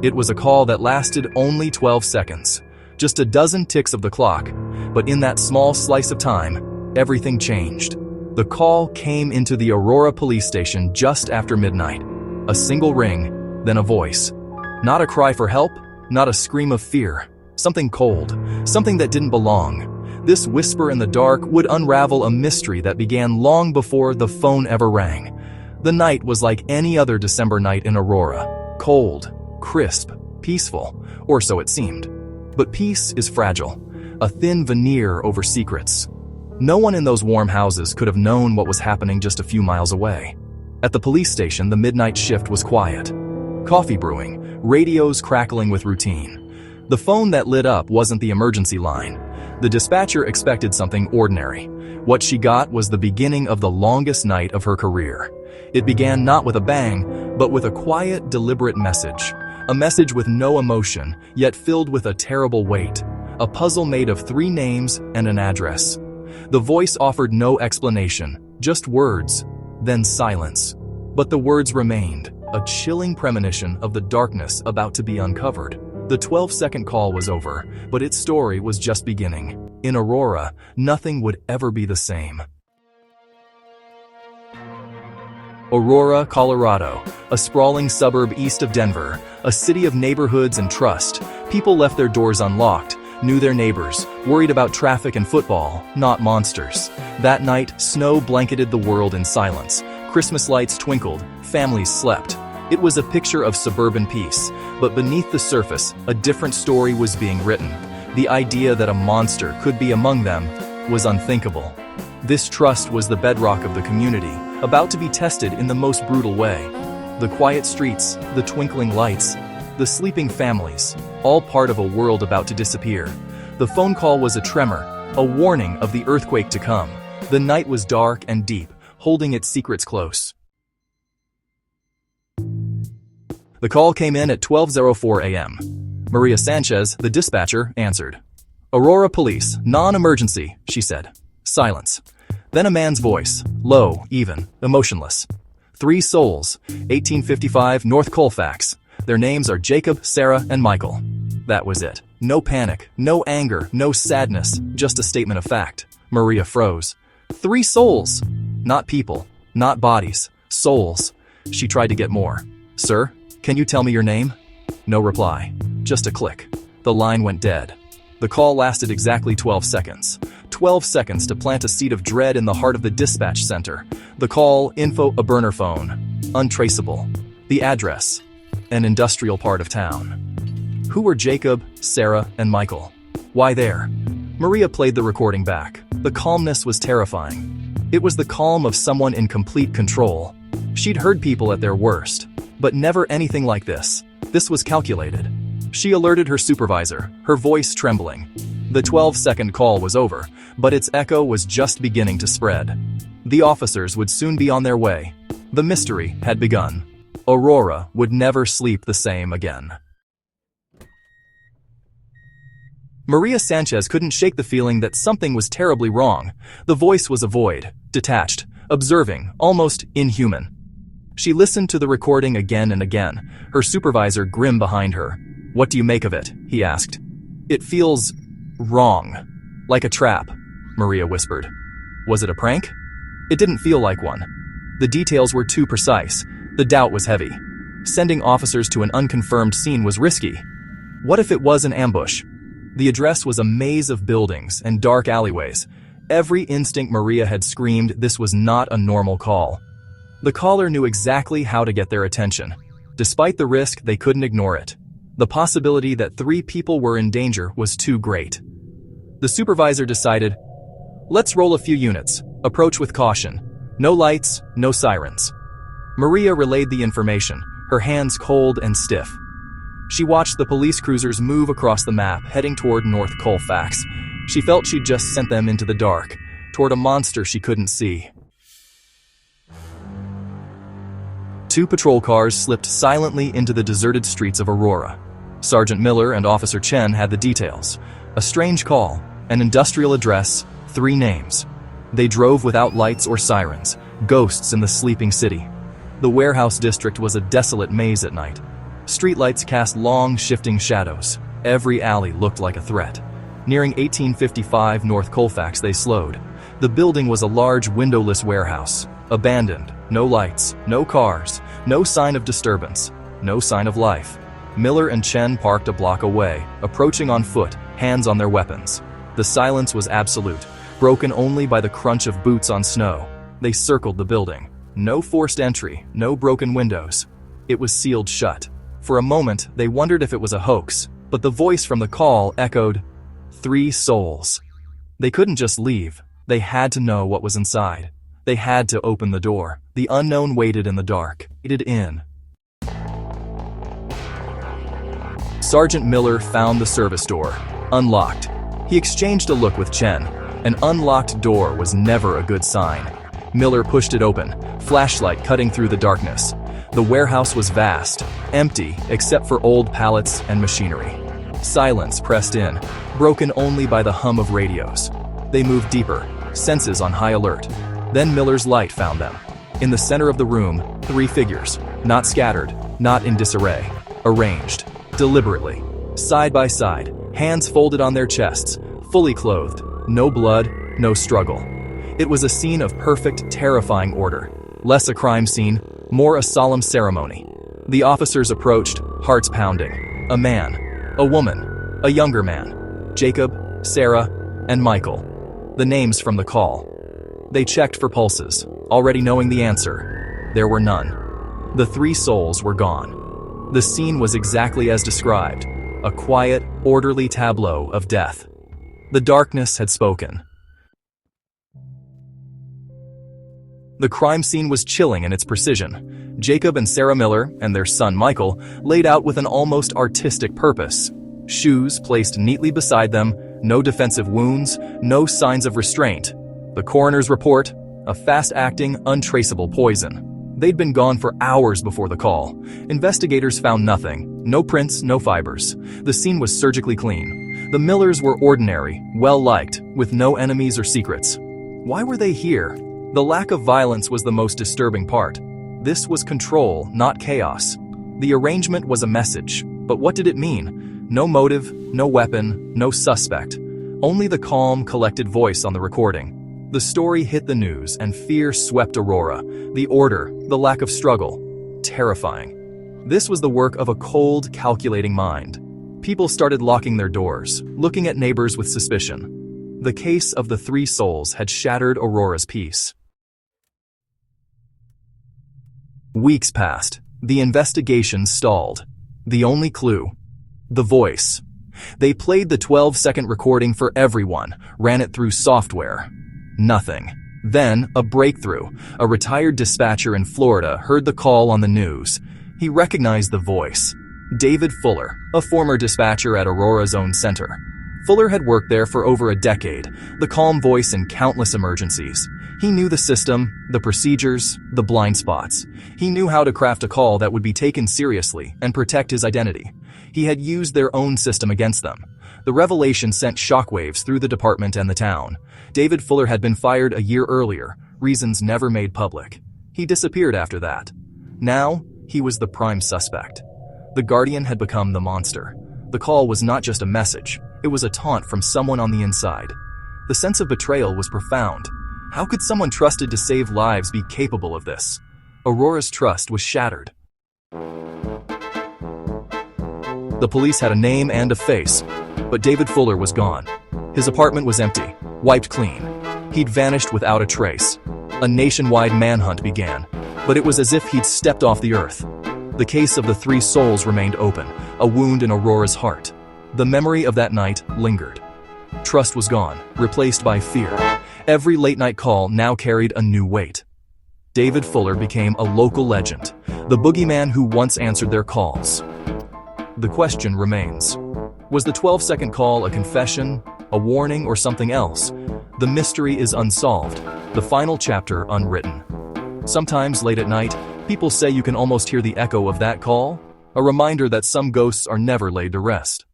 It was a call that lasted only 12 seconds, just a dozen ticks of the clock, but in that small slice of time, everything changed. The call came into the Aurora police station just after midnight. A single ring, then a voice. Not a cry for help, not a scream of fear. Something cold, something that didn't belong. This whisper in the dark would unravel a mystery that began long before the phone ever rang. The night was like any other December night in Aurora. Cold, crisp, peaceful, or so it seemed. But peace is fragile, a thin veneer over secrets. No one in those warm houses could have known what was happening just a few miles away. At the police station, the midnight shift was quiet. Coffee brewing, radios crackling with routine. The phone that lit up wasn't the emergency line. The dispatcher expected something ordinary. What she got was the beginning of the longest night of her career. It began not with a bang, but with a quiet, deliberate message. A message with no emotion, yet filled with a terrible weight. A puzzle made of 3 names and an address. The voice offered no explanation, just words, then silence. But the words remained, a chilling premonition of the darkness about to be uncovered. The 12-second call was over, but its story was just beginning. In Aurora, nothing would ever be the same. Aurora, Colorado, a sprawling suburb east of Denver, a city of neighborhoods and trust. People left their doors unlocked, knew their neighbors, worried about traffic and football, not monsters. That night, snow blanketed the world in silence. Christmas lights twinkled, families slept. It was a picture of suburban peace, but beneath the surface, a different story was being written. The idea that a monster could be among them was unthinkable. This trust was the bedrock of the community, about to be tested in the most brutal way. The quiet streets, the twinkling lights, the sleeping families, all part of a world about to disappear. The phone call was a tremor, a warning of the earthquake to come. The night was dark and deep, holding its secrets close. The call came in at 12:04 a.m. Maria Sanchez, the dispatcher, answered. "Aurora Police, non-emergency," she said. Silence. Then a man's voice, low, even, emotionless. 3 souls, 1855 North Colfax. Their names are Jacob, Sarah, and Michael. That was it. No panic, no anger, no sadness, just a statement of fact. Maria froze. 3 souls. Not people, not bodies, souls. She tried to get more. "Sir, can you tell me your name?" No reply. Just a click. The line went dead. The call lasted exactly 12 seconds. 12 seconds to plant a seed of dread in the heart of the dispatch center. The call, info, a burner phone. Untraceable. The address, an industrial part of town. Who were Jacob, Sarah, and Michael? Why there? Maria played the recording back. The calmness was terrifying. It was the calm of someone in complete control. She'd heard people at their worst, but never anything like this. This was calculated. She alerted her supervisor, her voice trembling. The 12-second call was over, but its echo was just beginning to spread. The officers would soon be on their way. The mystery had begun. Aurora would never sleep the same again. Maria Sanchez couldn't shake the feeling that something was terribly wrong. The voice was a void, detached, observing, almost inhuman. She listened to the recording again and again, her supervisor grim behind her. "What do you make of it?" he asked. "It feels wrong. Like a trap," Maria whispered. Was it a prank? It didn't feel like one. The details were too precise. The doubt was heavy. Sending officers to an unconfirmed scene was risky. What if it was an ambush? The address was a maze of buildings and dark alleyways. Every instinct Maria had screamed this was not a normal call. The caller knew exactly how to get their attention. Despite the risk, they couldn't ignore it. The possibility that 3 people were in danger was too great. The supervisor decided, "Let's roll a few units. Approach with caution. No lights, no sirens." Maria relayed the information, her hands cold and stiff. She watched the police cruisers move across the map, heading toward North Colfax. She felt she'd just sent them into the dark, toward a monster she couldn't see. 2 patrol cars slipped silently into the deserted streets of Aurora. Sergeant Miller and Officer Chen had the details. A strange call, an industrial address, 3 names. They drove without lights or sirens, ghosts in the sleeping city. The warehouse district was a desolate maze at night. Streetlights cast long, shifting shadows. Every alley looked like a threat. Nearing 1855 North Colfax, they slowed. The building was a large, windowless warehouse. Abandoned. No lights, no cars, no sign of disturbance, no sign of life. Miller and Chen parked a block away, approaching on foot, hands on their weapons. The silence was absolute, broken only by the crunch of boots on snow. They circled the building. No forced entry, no broken windows. It was sealed shut. For a moment, they wondered if it was a hoax, but the voice from the call echoed, "3 souls." They couldn't just leave. They had to know what was inside. They had to open the door. The unknown waited in the dark. Waited in. Sergeant Miller found the service door, unlocked. He exchanged a look with Chen. An unlocked door was never a good sign. Miller pushed it open, flashlight cutting through the darkness. The warehouse was vast, empty except for old pallets and machinery. Silence pressed in, broken only by the hum of radios. They moved deeper, senses on high alert. Then Miller's light found them. In the center of the room, 3 figures, not scattered, not in disarray, arranged, deliberately, side by side, hands folded on their chests, fully clothed, no blood, no struggle. It was a scene of perfect, terrifying order. Less a crime scene, more a solemn ceremony. The officers approached, hearts pounding. A man, a woman, a younger man. Jacob, Sarah, and Michael. The names from the call. They checked for pulses, already knowing the answer. There were none. The 3 souls were gone. The scene was exactly as described, a quiet, orderly tableau of death. The darkness had spoken. The crime scene was chilling in its precision. Jacob and Sarah Miller and their son Michael laid out with an almost artistic purpose. Shoes placed neatly beside them, no defensive wounds, no signs of restraint. The coroner's report, a fast-acting, untraceable poison. They'd been gone for hours before the call. Investigators found nothing, no prints, no fibers. The scene was surgically clean. The Millers were ordinary, well-liked, with no enemies or secrets. Why were they here? The lack of violence was the most disturbing part. This was control, not chaos. The arrangement was a message, but what did it mean? No motive, no weapon, no suspect. Only the calm, collected voice on the recording. The story hit the news and fear swept Aurora. The order, the lack of struggle. Terrifying. This was the work of a cold, calculating mind. People started locking their doors, looking at neighbors with suspicion. The case of the 3 souls had shattered Aurora's peace. Weeks passed. The investigation stalled. The only clue: the voice. They played the 12-second recording for everyone, ran it through software. Nothing. Then, a breakthrough. A retired dispatcher in Florida heard the call on the news. He recognized the voice. David Fuller, a former dispatcher at Aurora's own center. Fuller had worked there for over a decade, the calm voice in countless emergencies. He knew the system, the procedures, the blind spots. He knew how to craft a call that would be taken seriously and protect his identity. He had used their own system against them. The revelation sent shockwaves through the department and the town. David Fuller had been fired a year earlier, reasons never made public. He disappeared after that. Now, he was the prime suspect. The Guardian had become the monster. The call was not just a message, it was a taunt from someone on the inside. The sense of betrayal was profound. How could someone trusted to save lives be capable of this? Aurora's trust was shattered. The police had a name and a face, but David Fuller was gone. His apartment was empty, wiped clean. He'd vanished without a trace. A nationwide manhunt began, but it was as if he'd stepped off the earth. The case of the 3 souls remained open, a wound in Aurora's heart. The memory of that night lingered. Trust was gone, replaced by fear. Every late-night call now carried a new weight. David Fuller became a local legend, the boogeyman who once answered their calls. The question remains: was the 12-second call a confession, a warning, or something else? The mystery is unsolved, the final chapter unwritten. Sometimes late at night, people say you can almost hear the echo of that call, a reminder that some ghosts are never laid to rest.